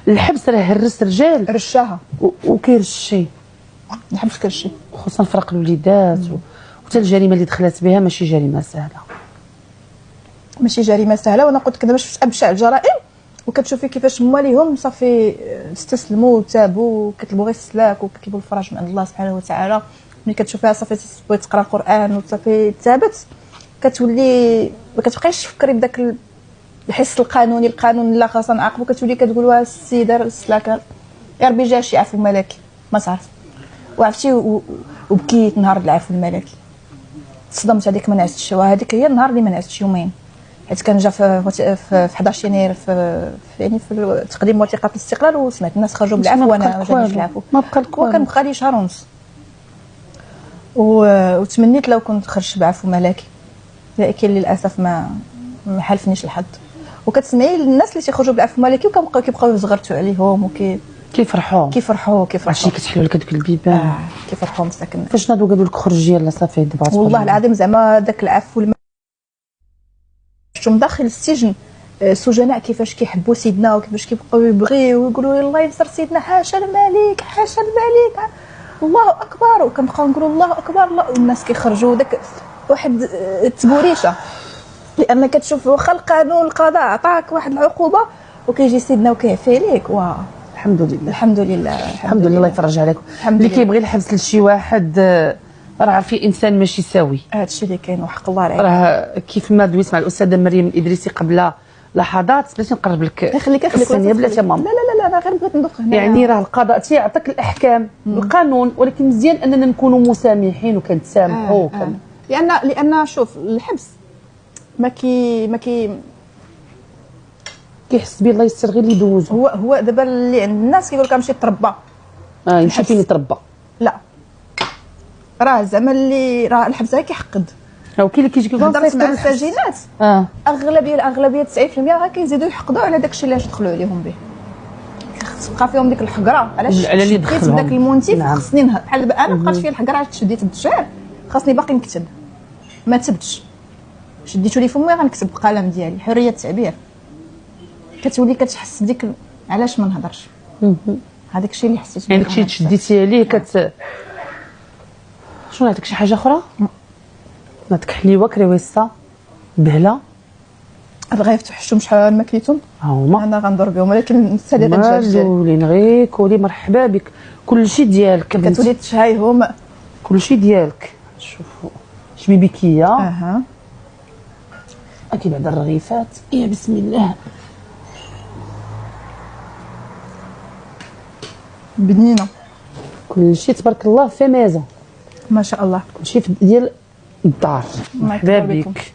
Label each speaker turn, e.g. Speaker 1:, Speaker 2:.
Speaker 1: الحبس راه هرس رجال
Speaker 2: رشاها
Speaker 1: وكيرشي
Speaker 2: الحبس كرشي،
Speaker 1: خصوصا فرق الوليدات وحتى الجريمه اللي دخلت بها ماشي جريمه سهله،
Speaker 2: ماشي جريمه سهله. وانا قلت كذا باش في ابشع الجرائم وكتشوفي كيفاش مواليهم صافي استسلموا وتابوا وكتلبوا غير السلاك وكتلبوا الفرج من عند الله سبحانه وتعالى. ملي كتشوفيها صافي تبغي تقرا القران وصافي تابت، كتولي ما كتبقايش تفكري بداك الحس القانوني، القانون لا خاصنا نعاقبو، كتولي كتقول واه السي دار السلاك يا ربي جا شي عفو ملكي ما تعرف. وعرفتي وبكيت نهار العفو الملكي، تصدمت هذيك ما نعستش، وهذيك هي النهار اللي ما نعستش يومين، حيت كان جا في 11 يناير يعني في تقديم وثيقه الاستقلال وسمعت الناس خرجوا بالعفو وانا ما جانيش العفو،
Speaker 1: ما بقى لك والو.
Speaker 2: وكان بقى لي شهر ونص وتمنيت لو كنت خرجت بعفو ملكي، لكن للاسف ما حالفنيش الحظ. وكتسمعي الناس اللي تيخرجوا بالعفو ملكي وكيبقاو يزغرتوا عليهم كيفرحوا
Speaker 1: عرفتي كتحلوا لك هذوك البيبان
Speaker 2: كيفرحوا مساكن.
Speaker 1: فاش ناضوا قالوا لك خرجي يلاه صافي دابا
Speaker 2: والله العظيم زعما داك العفو شفتهم داخل السجن سجناء كيفاش كيحبوا سيدنا وكيفاش كيبقاو يبغيو ويقولوا الله ينصر سيدنا، حاشا الملك حاشا الملك الله اكبر، وكنبقاو نقولوا الله اكبر الله، والناس كيخرجوا داك واحد التبوريشه، لان كتشوف واخا القانون القضاء عطاك واحد العقوبه وكيجي سيدنا وكيعفي عليك.
Speaker 1: الحمد لله
Speaker 2: الحمد لله
Speaker 1: الحمد لله الله يفرج عليك. اللي كيبغي الحبس لشي واحد راه عارفين انسان ماشي سوي،
Speaker 2: هذا الشيء اللي كاين وحق الله عليك.
Speaker 1: راه كيف ما دويت مع الاستاذه مريم الادريسي قبل لحظات بلاتي نقرب لك
Speaker 2: خليك
Speaker 1: الثانيه بلاتي ماما.
Speaker 2: لا انا غير بغيت ندوق هنا.
Speaker 1: يعني راه القضاء تيعطيك الاحكام القانون، ولكن مزيان اننا نكونوا مسامحين وكنتسامحوا
Speaker 2: لان شوف الحبس ما
Speaker 1: كيحس به الله يستر غير اللي دوزو.
Speaker 2: هو دابا اللي عند الناس كيقول لك غنمشي نتربى
Speaker 1: يمشي فين يتربى،
Speaker 2: لا راه زعما اللي راه الحبس غير كيحقد.
Speaker 1: راه كاين اللي كيجي
Speaker 2: هضرت مع السجينات اغلبيه 200% غير كيزيدوا يحقدوا على داكشي اللي دخلوا عليهم به، تبقى فيهم ديك الحقره. علاش
Speaker 1: على اللي دخلهم
Speaker 2: داك المنتف خصني بحال انا بقات فيا الحقره عاد شديت الشعر خاصني باقي نكتب ما تبتش، شديتو لي فمي غنكتب بالقلم ديالي، حريه التعبير. كتولي كتحس بديك علاش ما نهضرش، هذاك الشيء اللي حسيت
Speaker 1: يعني داكشي تشديتي عليه شنو نعطيك شي حاجه اخرى؟ نعطيك حليوه كريويسه بهله
Speaker 2: غيفتحوا حشوم شحال ما كليتهم
Speaker 1: ها هما
Speaker 2: انا غندور بهم، ولكن السليقه الدجاج
Speaker 1: ديالي غير كولي مرحبا بك كلشي ديالك
Speaker 2: كتولي تشهيهم
Speaker 1: كلشي ديالك. شوفوا شبيبيكيه اكيد بعد الرغيفات يا بسم الله
Speaker 2: بنينه
Speaker 1: كلشي تبارك الله في ميزه
Speaker 2: ما شاء الله
Speaker 1: كلشي ديال الدار. مرحبا بك.